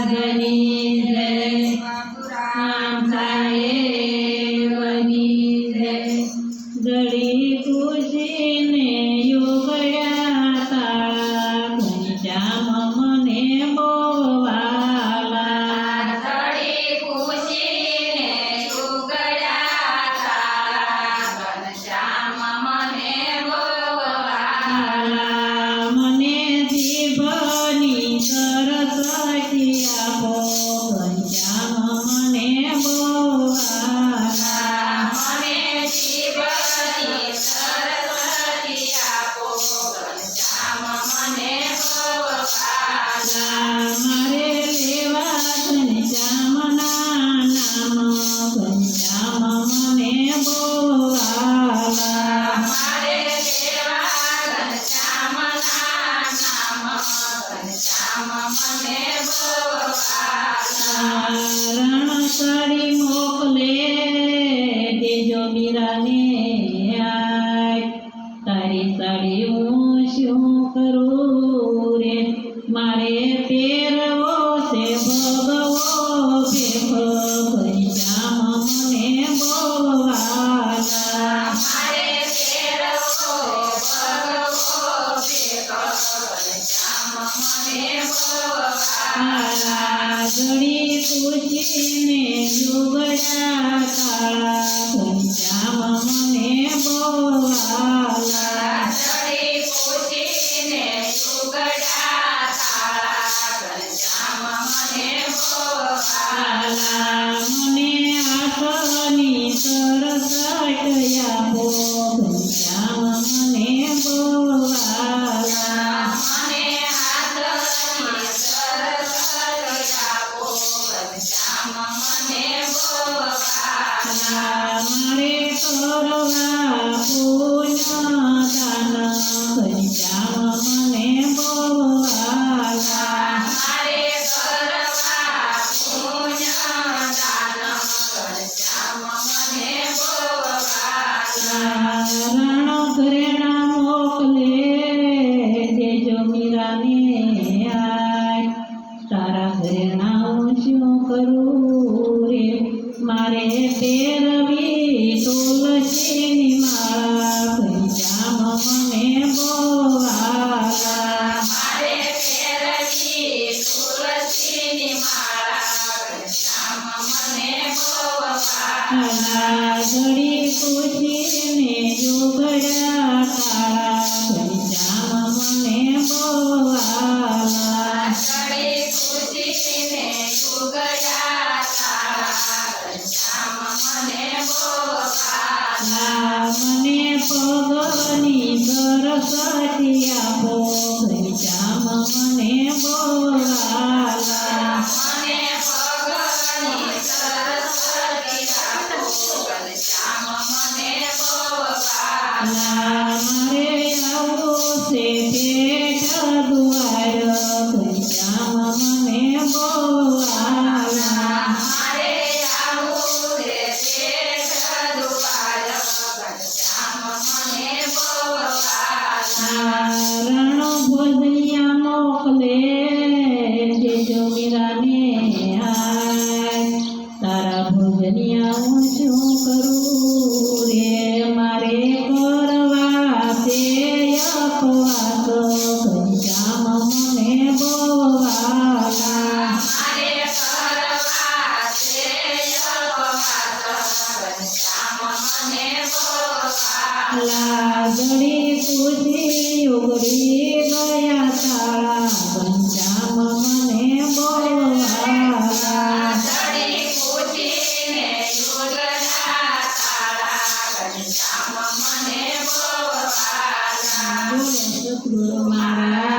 महाराजनी जय बापूराम साहेबनी जय जड़ी खुशीने युगड्या ताळा घनश्याम मने बोवाला जड़ी खुशीने युगड्या ताळा घनश्याम मने बोवाला મને જીવની સરસ્વતી આપો ઘનશ્યામ મને બોવાલા મને જીવની સરસ્વતી આપો ઘનશ્યામ મને બોવાલા મારે લેવા ઘનશ્યામના નામ ઘનશ્યામ મને બોવાલા મારે લેવા ઘનશ્યામના નામ ઘનશ્યામ મને બોવાલા રણસડી મોકલે દેજો મીરાને આય તારી સાડી હું શું કરું રે મારે પહેરવો છે ભગવો ભેખો ઘનશ્યામ મને બોવાલા મારે પહેરવો ભગવો ભેખો ઘનશ્યામ મને બોવાલા ઘડી ખુશીને યુગડા તાળા ઘનશ્યામ મને બોવાલા જડી ખુશીને યુગડા તાળા ઘનશ્યામ મને બોવાલા મને આંખની સરસટ આપો ઘનશ્યામ મને બોવાલા મને હાથની સરસ્વતી આપો ઘનશ્યામ મને બોવાલા મારે કરવા પુણ્યદાન ઘનશ્યામ મને બોવાલા મારે કરવા પુણ્યદાન ઘનશ્યામ મને બોવાલા રણ ઘરેણા મોકલે દેજો મીરાને આય તારા ઘરેણા હું શું કરું રે મારે પહેરવી તુલસીની માળા ઘનશ્યામ મને બોવાલા મારે પહેરવી તુલસીની માળા ઘનશ્યામ મને બોવાલા ઘડી ખુશીને યુગડા તાળા ઘનશ્યામ મને બોવાલા જડી ખુશીને યુગડા તાળા ઘનશ્યામ મને બોવાલા મને પગની સરસ્વતી આપો ઘનશ્યામ મને બોવાલા મને ભગની સરસ્વતી આપો ઘનશ્યામ મને બોવાલા મારે આવો છે પેટ દુઆર ઘનશ્યામ મને બોવાલા મારે આવું રે પેટ દુઆર ઘનશ્યામ મને બોવાલા રણ ભોજનિયા મોકલે દેજો મીરાને આય તારા ભોજનિયા હું શું કરું રે મારે કરવા તે અપવાસ ઘનશ્યામ મને બોવાલા મારે કરવા છે અપવાસ ઘનશ્યામ મને બોવાલા ઘડી ખુશી ઉગડી ગયા તાળા ઘનશ્યામ મને બોવાલા જડી ખુશીને યુગડા તાળા ઘનશ્યામ મને બોવાલા બોલો સદગુરુ મહારાજ